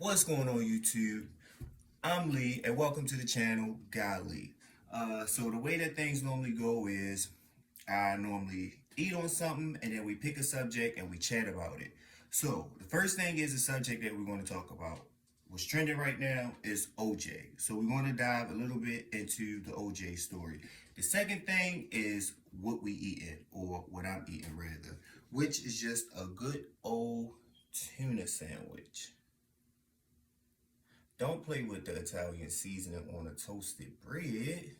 What's going on YouTube? I'm Lee and welcome to the channel Guy Lee. So the way that things normally go is I normally eat on something and then we pick a subject and we chat about it. So the first thing is the subject that we're going to talk about. What's trending right now is OJ. So we're going to dive a little bit into the OJ story. The second thing is what we eating, or what I'm eating rather, which is just a good old tuna sandwich. Don't play with the Italian seasoning on a toasted bread.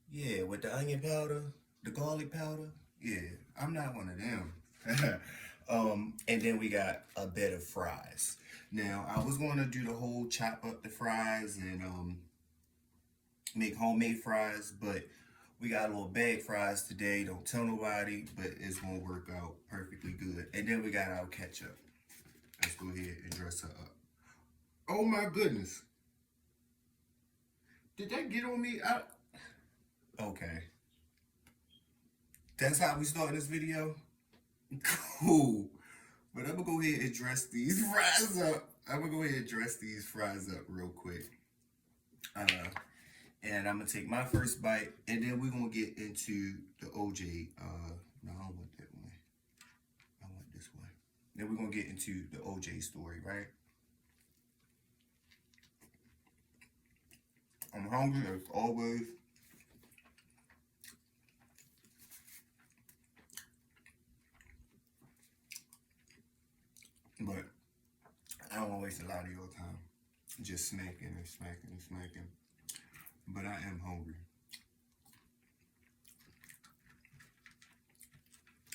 Yeah, with the onion powder, the garlic powder. Yeah, I'm not one of them. And then we got a bed of fries. Now, I was going to do the whole chop up the fries and make homemade fries, but we got a little bag fries today. Don't tell nobody, but it's going to work out perfectly good. And then we got our ketchup. Let's go ahead and dress her up. Oh my goodness. Did that get on me? Okay. That's how we start this video? Cool. But I'm gonna go ahead and dress these fries up. I'm gonna go ahead and dress these fries up real quick. Uh, and I'm gonna take my first bite, and then we're gonna get into the OJ. No, I don't want that one. I want this one. Then we're gonna get into the OJ story, right? I'm hungry as always. But I don't want to waste a lot of your time just smacking and smacking and smacking. But I am hungry.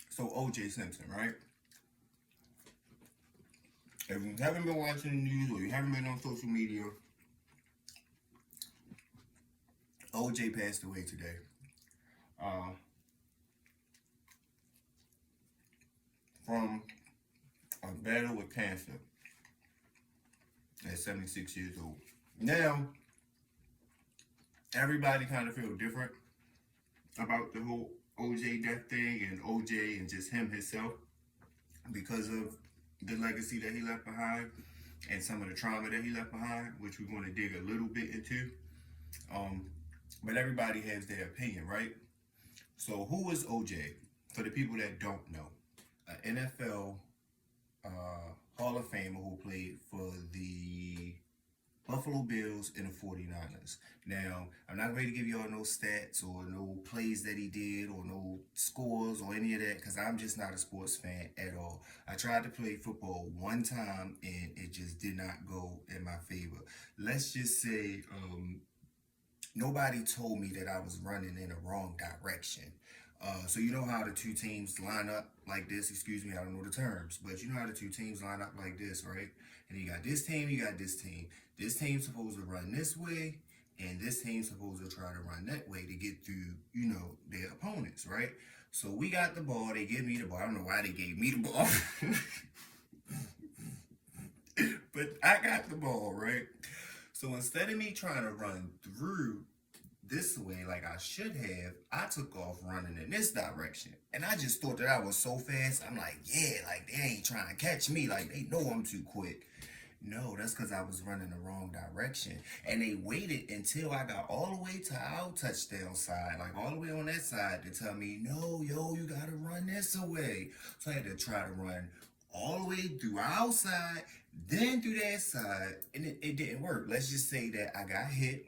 So OJ Simpson, right? If you haven't been watching the news or you haven't been on social media, OJ passed away today. Uh, from a battle with cancer at 76 years old. Now, everybody kind of feel different about the whole OJ death thing and OJ and just him himself because of the legacy that he left behind and some of the trauma that he left behind, which we're going to dig a little bit into. Um, but everybody has their opinion, right? So who is OJ? For the people that don't know, an NFL Hall of Famer who played for the Buffalo Bills and the 49ers. Now, I'm not ready to give y'all no stats or no plays that he did or no scores or any of that because I'm just not a sports fan at all. I tried to play football one time and it just did not go in my favor. Let's just say nobody told me that I was running in the wrong direction. So you know how the two teams line up like this, excuse me, I don't know the terms, but you know how the two teams line up like this, right? And you got this team, you got this team. This team's supposed to run this way, and this team's supposed to try to run that way to get through, their opponents, right? So we got the ball, they give me the ball. I don't know why they gave me the ball. But I got the ball, right? So instead of me trying to run through this way like I should have, I took off running in this direction. And I just thought that I was so fast. I'm like, yeah, like they ain't trying to catch me. Like they know I'm too quick. No, that's because I was running the wrong direction. And they waited until I got all the way to our touchdown side, like all the way on that side, to tell me, no, yo, you got to run this away. So I had to try to run all the way through our side, then through that side, and it didn't work. Let's just say that I got hit,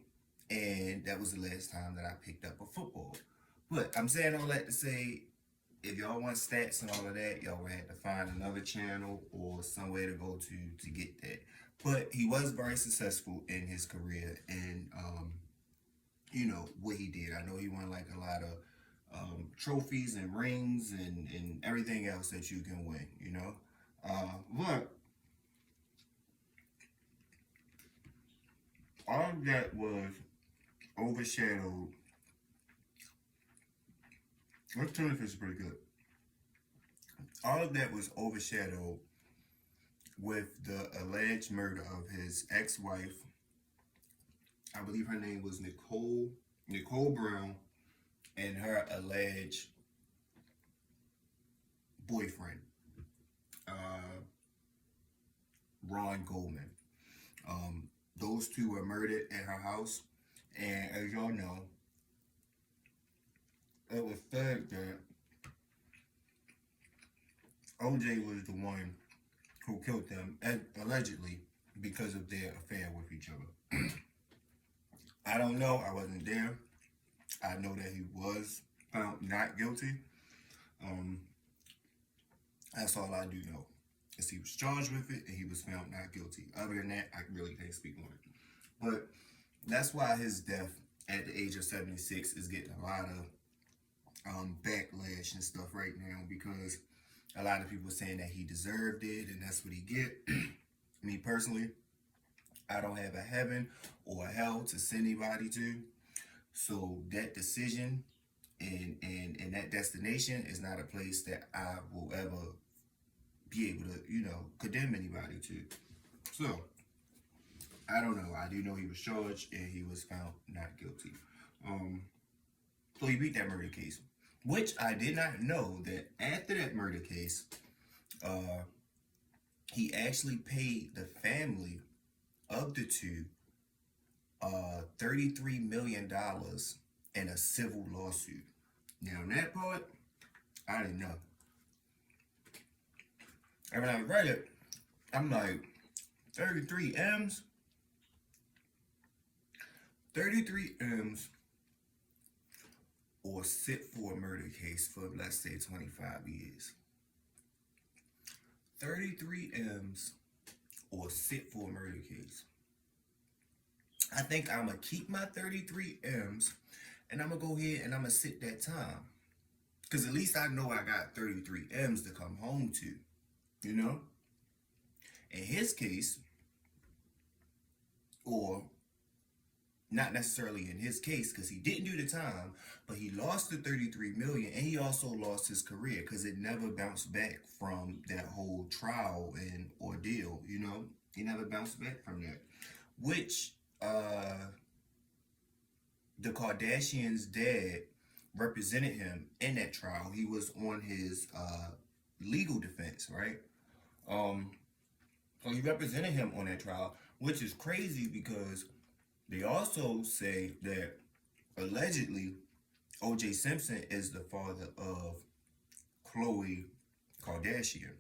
and that was the last time that I picked up a football. But I'm saying all that to say, if y'all want stats and all of that, y'all would have to find another channel or somewhere to go to get that. But he was very successful in his career and what he did. I know he won like a lot of trophies and rings and everything else that you can win. But all of that was overshadowed. This tuna fish is pretty good. All of that was overshadowed with the alleged murder of his ex-wife. I believe her name was Nicole Brown, and her alleged boyfriend, uh, Ron Goldman. Those two were murdered at her house, and as y'all know, it was said that OJ was the one who killed them, allegedly, because of their affair with each other. I don't know. I wasn't there. I know that he was found not guilty. Um, that's all I do know. Is he was charged with it and he was found not guilty. Other than that, I really can't speak on it. But that's why his death at the age of 76 is getting a lot of backlash and stuff right now, because a lot of people are saying that he deserved it and that's what he get. Me personally, I don't have a heaven or a hell to send anybody to. So that decision and that destination is not a place that I will ever be able to, condemn anybody to. So I don't know. I do know he was charged and he was found not guilty. So he beat that murder case, which I did not know that after that murder case, he actually paid the family of the two $33 million in a civil lawsuit. Now, that part, I didn't know. And when I read it, I'm like, 33 M's? 33 M's or sit for a murder case for, let's say, 25 years. 33 M's or sit for a murder case. I think I'm going to keep my 33 M's and I'm going to go ahead and I'm going to sit that time. Because at least I know I got 33 M's to come home to, In his case, or not necessarily in his case, because he didn't do the time, but he lost the 33 million and he also lost his career because it never bounced back from that whole trial and ordeal, He never bounced back from that. Which the Kardashians' dad represented him in that trial. He was on his legal defense, right? So he represented him on that trial, which is crazy because they also say that allegedly O.J. Simpson is the father of Khloe Kardashian.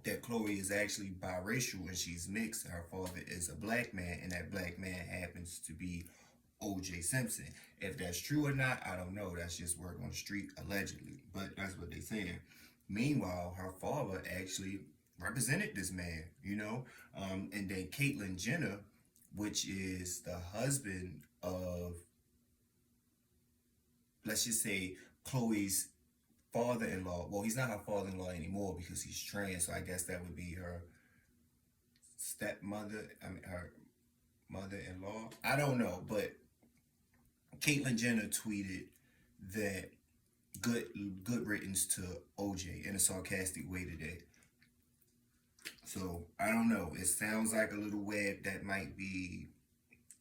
That Khloe is actually biracial and she's mixed. Her father is a black man and that black man happens to be O.J. Simpson. If that's true or not, I don't know. That's just word on the street, allegedly. But that's what they're saying. Meanwhile, her father actually represented this man, And then Caitlyn Jenner, which is the husband of, let's just say, Khloe's father-in-law. Well, he's not her father-in-law anymore because he's trans, so I guess that would be her stepmother, her mother-in-law. I don't know, but Caitlyn Jenner tweeted that good riddance to OJ in a sarcastic way today. So, I don't know. It sounds like a little web that might be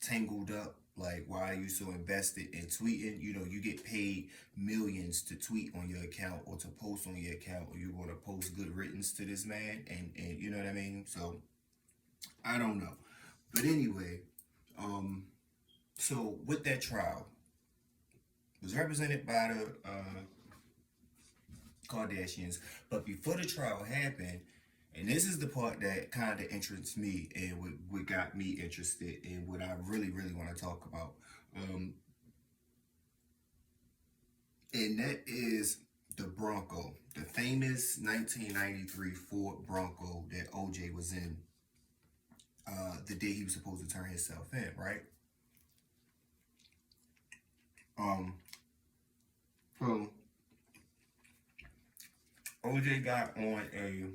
tangled up. Like, why are you so invested in tweeting? You get paid millions to tweet on your account or to post on your account, or you want to post good riddance to this man, and you know what I mean? So, I don't know. But anyway, so with that trial, it was represented by the Kardashians, but before the trial happened, and this is the part that kind of interests me and what got me interested in what I really, really want to talk about. And that is the Bronco, the famous 1993 Ford Bronco that OJ was in the day he was supposed to turn himself in, right? So OJ got on a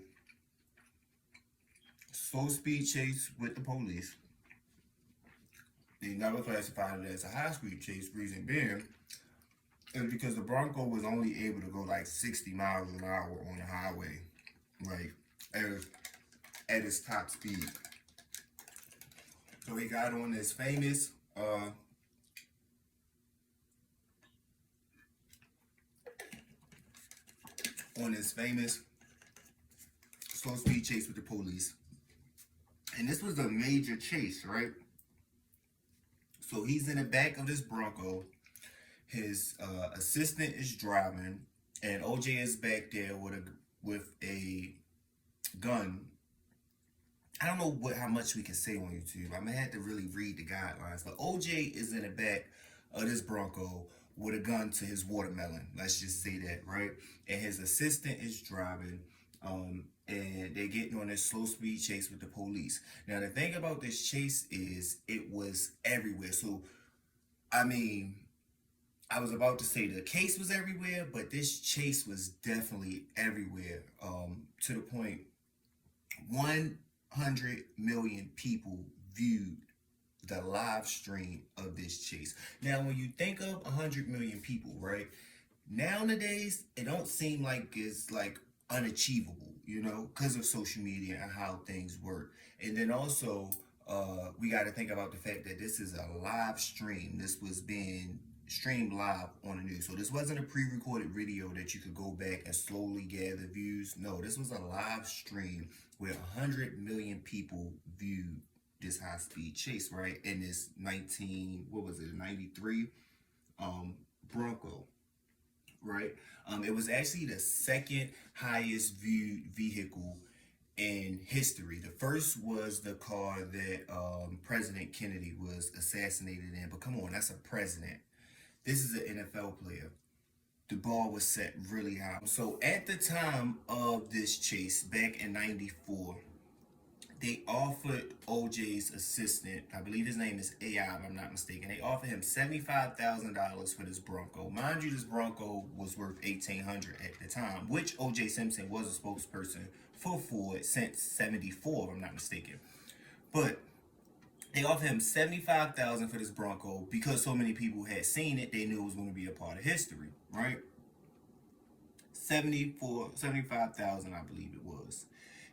slow speed chase with the police. They never classified it as a high speed chase. Reason being is because the Bronco was only able to go like 60 miles an hour on the highway, like at its top speed. So he got on this famous slow speed chase with the police. And this was a major chase, right? So he's in the back of this Bronco. His assistant is driving, and OJ is back there with a gun. I don't know how much we can say on YouTube. I'm gonna have to really read the guidelines. But OJ is in the back of this Bronco with a gun to his watermelon. Let's just say that, right? And his assistant is driving. And they're getting on this slow speed chase with the police. Now the thing about this chase is it was everywhere. So I mean, I was about to say the case was everywhere, but this chase was definitely everywhere. To the point 100 million people viewed the live stream of this chase. Now, when you think of 100 million people, right? Nowadays, it don't seem like it's like unachievable, because of social media and how things work. And then also, we got to think about the fact that this is a live stream. This was being streamed live on the news. So this wasn't a pre-recorded video that you could go back and slowly gather views. No, this was a live stream where 100 million people viewed this high-speed chase, right? In this 93 Bronco, right? It was actually the second highest viewed vehicle in history. The first was the car that President Kennedy was assassinated in. But come on, that's a president. This is an NFL player. The bar was set really high. So at the time of this chase, back in 94, they offered OJ's assistant, I believe his name is AI, if I'm not mistaken, they offered him $75,000 for this Bronco. Mind you, this Bronco was worth $1,800 at the time, which OJ Simpson was a spokesperson for Ford since 74, if I'm not mistaken. But they offered him $75,000 for this Bronco because so many people had seen it. They knew it was going to be a part of history, right? 75,000, I believe it was.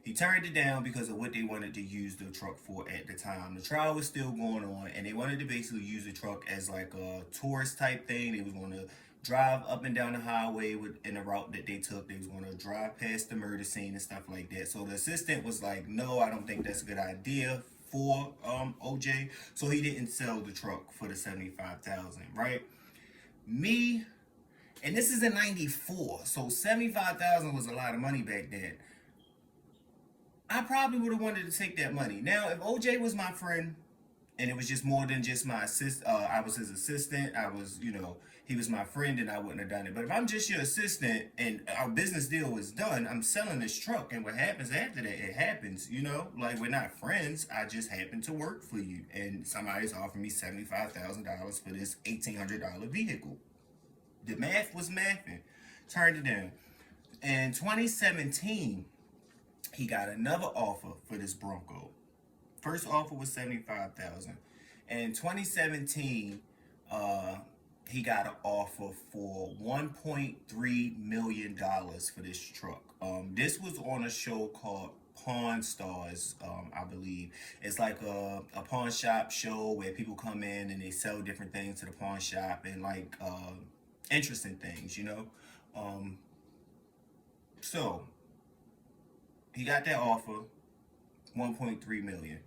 He turned it down because of what they wanted to use the truck for at the time. The trial was still going on, and they wanted to basically use the truck as like a tourist type thing. They was going to drive up and down the highway in the route that they took. They was going to drive past the murder scene and stuff like that. So the assistant was like, no, I don't think that's a good idea for OJ. So he didn't sell the truck for the $75,000, right? Me, and this is in 94, so $75,000 was a lot of money back then. I probably would have wanted to take that money. Now, if OJ was my friend, and it was just more than just my I was his assistant, he was my friend, and I wouldn't have done it. But if I'm just your assistant, and our business deal is done, I'm selling this truck, and what happens after that, it happens, like we're not friends, I just happen to work for you, and somebody's offering me $75,000 for this $1,800 vehicle. The math was mathing. Turned it down. In 2017, he got another offer for this Bronco. First offer was $75,000. In 2017, he got an offer for $1.3 million for this truck. This was on a show called Pawn Stars, I believe. It's like a pawn shop show where people come in and they sell different things to the pawn shop and like interesting things, So he got that offer, $1.3 million.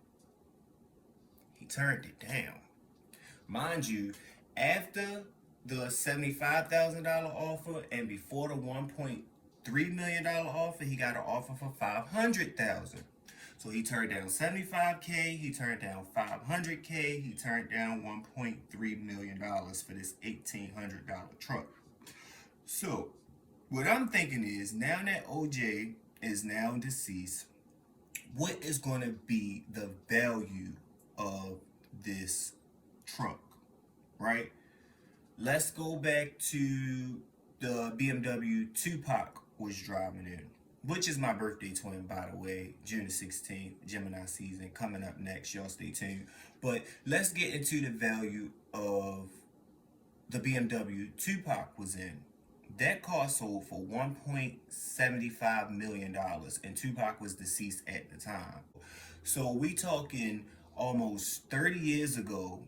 He turned it down. Mind you, after the $75,000 offer and before the $1.3 million offer, he got an offer for $500,000. So he turned down $75K, he turned down $500K, he turned down $1.3 million for this $1,800 truck. So what I'm thinking is, now that OJ is now deceased, what is going to be the value of this truck, right? Let's go back to the BMW Tupac was driving in, which is my birthday twin, by the way, June the 16th, Gemini season, coming up next. Y'all stay tuned. But let's get into the value of the BMW Tupac was in. That car sold for $1.75 million, and Tupac was deceased at the time. So we talking almost 30 years ago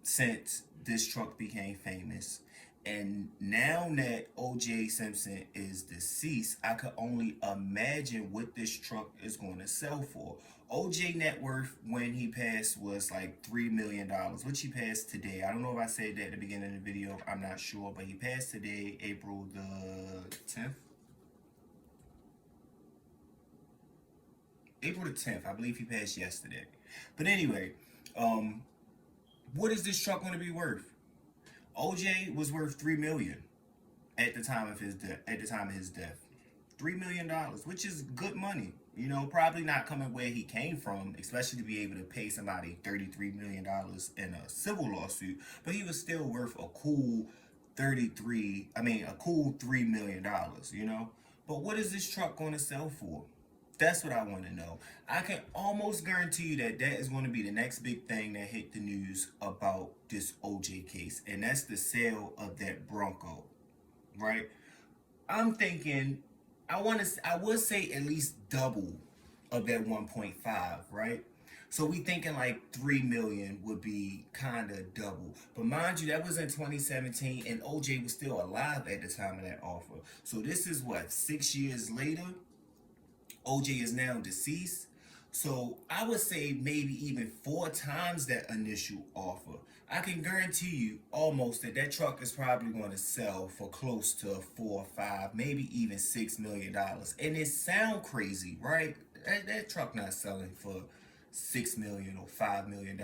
since this truck became famous. And now that O.J. Simpson is deceased, I could only imagine what this truck is going to sell for. OJ net worth when he passed was like $3 million, which he passed today. I don't know if I said that at the beginning of the video. I'm not sure, but he passed today, April the 10th. April the 10th. I believe he passed yesterday. But anyway, what is this truck going to be worth? OJ was worth $3 million at the time of his death. At the time of his death, $3 million, which is good money. You know, probably not coming where he came from, especially to be able to pay somebody $33 million in a civil lawsuit. But he was still worth a cool a cool $3 million. You know, but what is this truck going to sell for? That's what I want to know. I can almost guarantee you that that is going to be the next big thing that hit the news about this OJ case, and that's the sale of that Bronco, right? I'm thinking I would say at least double of that 1.5, right? So we thinking like 3 million would be kind of double. But mind you, that was in 2017 and OJ was still alive at the time of that offer. So this is what, 6 years later? OJ is now deceased. So I would say maybe even 4 times that initial offer. I can guarantee you almost that that truck is probably going to sell for close to 4, 5, maybe even $6 million. And it sound crazy, right? That truck not selling for $6 million or $5 million.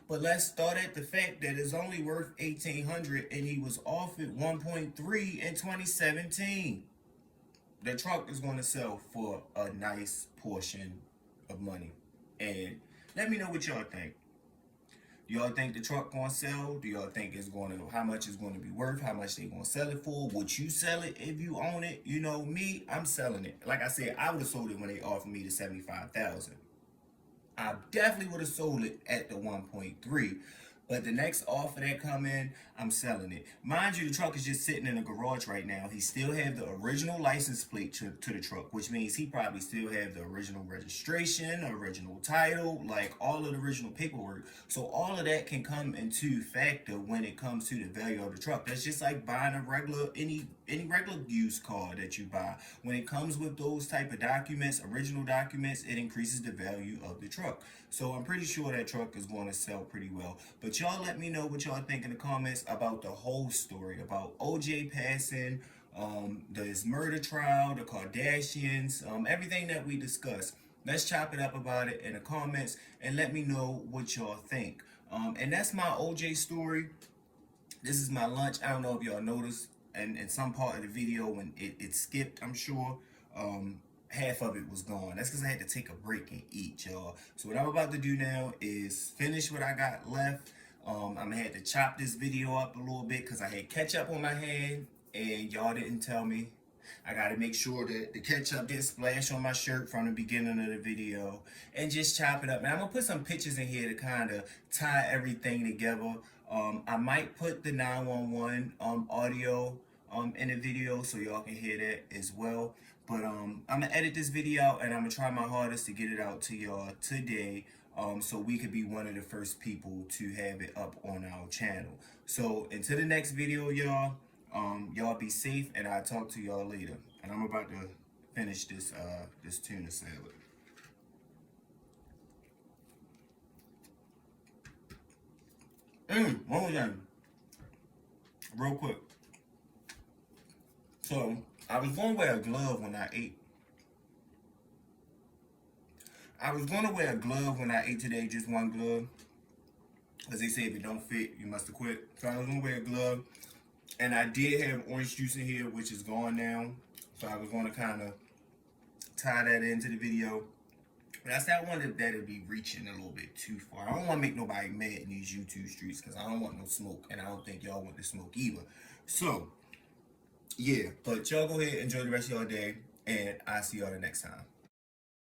But let's start at the fact that it's only worth 1,800 and he was offered 1.3 in 2017. The truck is going to sell for a nice portion of money. And let me know what y'all think. Do y'all think the truck going to sell? Do y'all think it's going to, how much it's going to be worth? How much they going to sell it for? Would you sell it if you own it? You know, me, I'm selling it. Like I said, I would have sold it when they offered me the $75,000. I definitely would have sold it at the 1.3. But the next offer that come in, I'm selling it. Mind you, the truck is just sitting in a garage right now. He still have the original license plate to the truck, which means he probably still have the original registration, original title, like all of the original paperwork. So all of that can come into factor when it comes to the value of the truck. That's just like buying a regular, any regular used car that you buy. When it comes with those type of documents, original documents, it increases the value of the truck. So I'm pretty sure that truck is going to sell pretty well. But y'all let me know what y'all think in the comments about the whole story, about OJ passing, this murder trial, the Kardashians, everything that we discussed. Let's chop it up about it in the comments and let me know what y'all think. And that's my OJ story. This is my lunch. I don't know if y'all noticed, and in some part of the video when it skipped, I'm sure. Half of it was gone. That's because I had to take a break and eat, y'all. So what I'm about to do now is finish what I got left. I'm gonna have to chop this video up a little bit because I had ketchup on my hand and y'all didn't tell me. I gotta make sure that the ketchup didn't splash on my shirt from the beginning of the video, and just chop it up. And I'm gonna put some pictures in here to kind of tie everything together. I might put the 911 audio in the video so y'all can hear that as well. But I'm gonna edit this video out and I'm gonna try my hardest to get it out to y'all today, so we could be one of the first people to have it up on our channel. So until the next video, y'all, y'all be safe and I'll talk to y'all later. And I'm about to finish this this tuna salad. One more thing, real quick. So I was gonna wear a glove when I ate. I was gonna wear a glove when I ate today, just one glove. As they say, if it don't fit, you must have quit. So I was gonna wear a glove. And I did have orange juice in here, which is gone now. So I was gonna kind of tie that into the video. But I said I wanted that to be reaching a little bit too far. I don't want to make nobody mad in these YouTube streets because I don't want no smoke. And I don't think y'all want the smoke either. So, yeah. But y'all go ahead and enjoy the rest of y'all day. And I'll see y'all the next time.